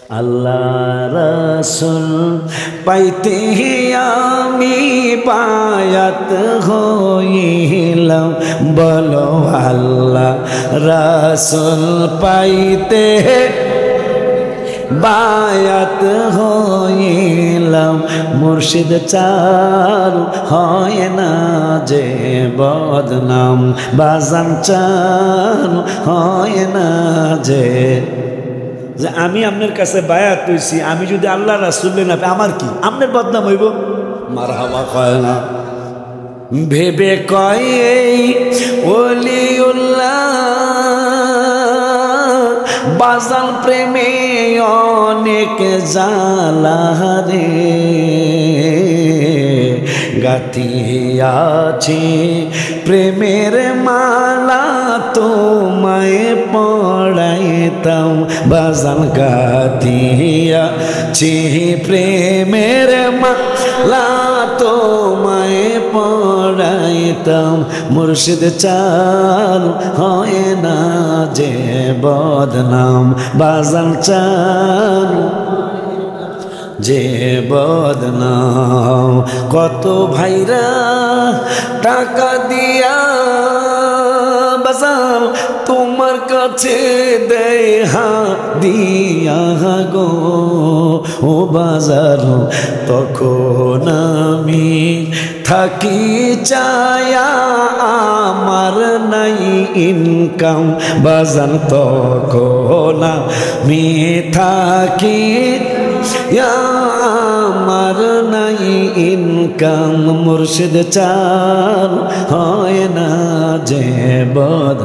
আল্লাহ রাসূল পাইতে আমি বায়াত হইলাম, বলো আল্লাহ রাসূল পাইতে বায়াত হইলাম। মুর্শিদ চারু হয় না যে বদনাম, বাজান চারু হয় না যে আমি আপনার কাছে বায়াত হইছি, আমি যদি আল্লাহ রাসূলের না আমার কি আপনার বদনাম হইব? মারহাবা কয় না, ভেবে কয় এই ওলিউল্লাহ বাজান প্রেমে অনেক জ্বালা রে, গাথিয়াছি প্রেমের মালা তোমায় পড়াইতাম, বাজান গাথিয়াছি প্রেমের মালা তোমায় পড়াইতাম। মুর্শিদ চারু হয় না যে বদনাম, বাজান চারু যে বদনাম। কত ভাইরা টাকা দিয়া বাজান তোমার কাছে দেয় হাদিয়া গো, ও বাজার তখন আমি থাকি চায়া আমার নাই ইনকাম, বাজান তখন আমি থাকি আমার নাই ইনকাম। মুর্শিদ চারু হয় না যে বদ,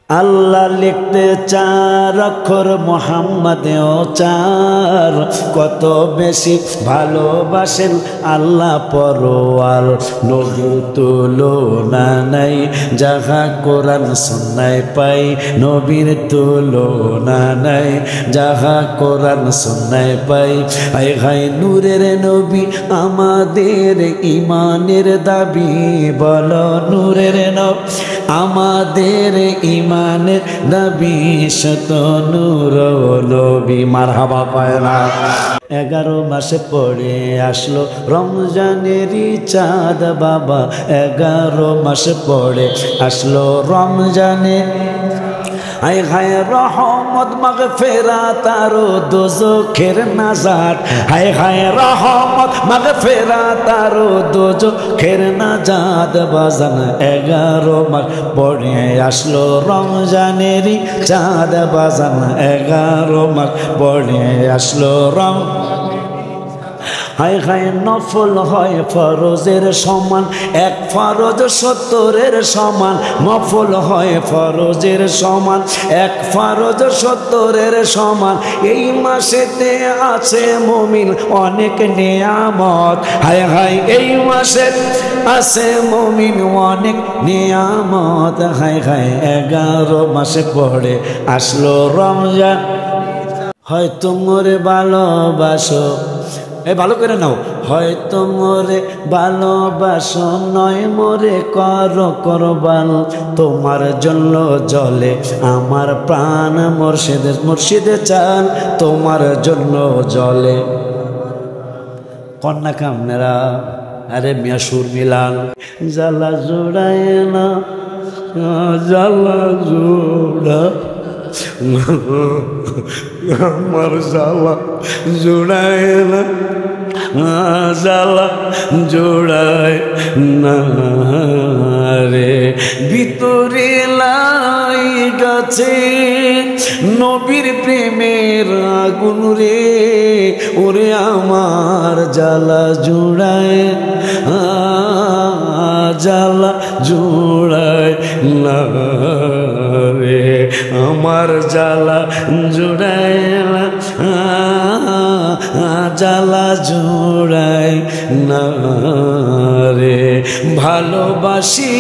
আল্লাহ লিখতে চার অক্ষর, মোহাম্মদেও চার, কত বেশি ভালোবাসেন আল্লাহ পরওয়ার। নবীর তুলনা নাই যাহা কোরআন সুন্নায় পাই, নবীর তুলনা নাই যাহা কোরআন সুন্নায় পাই। হায় হায় নূরের নবী আমাদের ইমানের দাবি, বলো নূরের নবী আমাদের ইমানের নবী, শত নূর নবী মারহাবা পায় না। 11 মাসে পড়ে আসলো রমজানেরই চাঁদ বাবা, 11 মাসে পড়ে আসলো রমজানে। হায় হায় রহমত মাগফিরাত আর দোজখের নাজাত, হায় হায় রহমত মাগফিরাত আর দোজখের নাজাত। বাজান 11 মাস পড়ে আসলো রমজানেরই চাঁদ, বাজান 11 মাস পড়ে আসলো হায় হায় নফল হয় ফরজের সমান, এক ফরজ 70-এর সমান। নফল হয় ফরজের সমান, এক ফরজ 70-এর সমান। এই মাসেতে আছে মুমিন অনেক নিয়ামত, হায় হায় এই মাসে আছে মুমিন অনেক নিয়ামত। হায় হায় 11 মাসে পড়ে আসলো রমজান, হয়তো মোরে ভালোবাসো, এই ভালো করে নাও, হয়তো মোরে ভালোবাসো নয় মোরে করো কোরবান, তোমার জন্য জলে আমার প্রাণ। মুর্শিদের মুর্শিদে চান তোমার জন্য জলে। কন্যা কামনেরা আরে মিয়া সুর মিলান, জ্বালা জোড়ায় না জ্বালা জোড়া আমার জ্বালা জোড়ায় না, জ্বালা জোড়ায় না রে। ভিতরে লাই গাছে নবীর প্রেমের আগুন রে, ওরে আমার জ্বালা জোড়ায় জ্বালা জোড়ায় না রে, আমার জ্বালা জোড়ায় না, জ্বালা জোড়ায় না রে। ভালোবাসি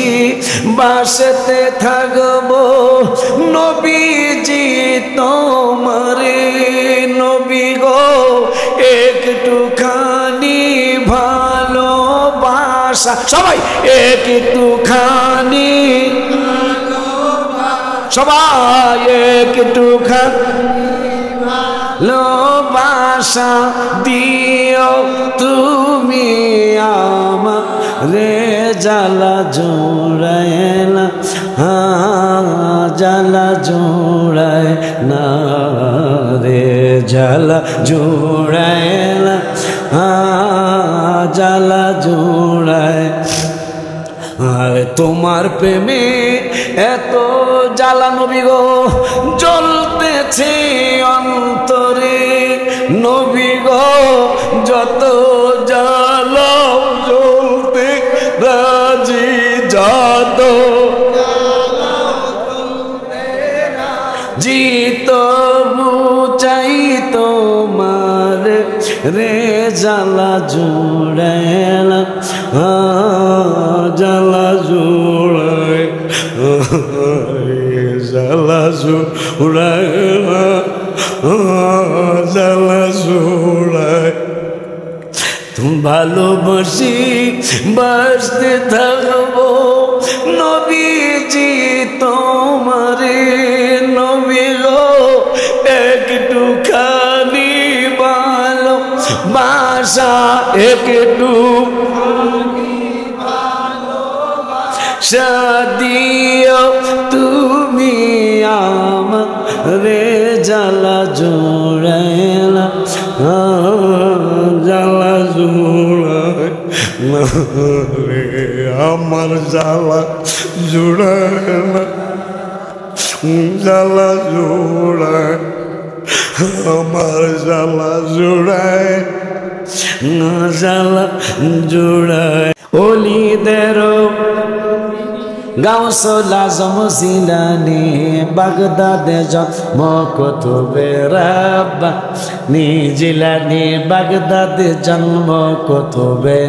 বাসতে থাকবো নবীজি তোমারে, নবী গো একটুখানি ভালোবাসা, সবাই একটুখানি সবাই একটুখানি ভালোবাসা আশা দিও তুমি আমারে জ্বালা জোড়ায় না জ্বালা জোড়ায় না রে জ্বালা জোড়ায় না জ্বালা জোড়ায় আর তোমার প্রেমে এত জ্বালা নবী গো জ্বলতেছে অন্তরে নবী গো যত জ্বালা জ্বলতে রাজি যত জিত চাই তোমার রে জ্বালা জোড়ায় না জ্বালা জোড়ায় জ্বালা জোড়ায় জ্বালা জোড়ায় ভালোবাসি বাসতে থাকবো নবীজি তোমারে নবী গো একটু খানি ভালো বাসা একটু দিও তুমি আমারে জ্বালা জোড়ায় না জ্বালা জোড়ায় আমার জ্বালা জোড়ায় না জ্বালা জোড়ায় আমার জ্বালা জোড়ায় জ্বালা জোড়ায় ওলিদের গাউসুল আজম জিলানী বাগদাদে জন্ম কুতুবে রাব্বানী জিলানী বাগদাদে জন্ম কুতুবে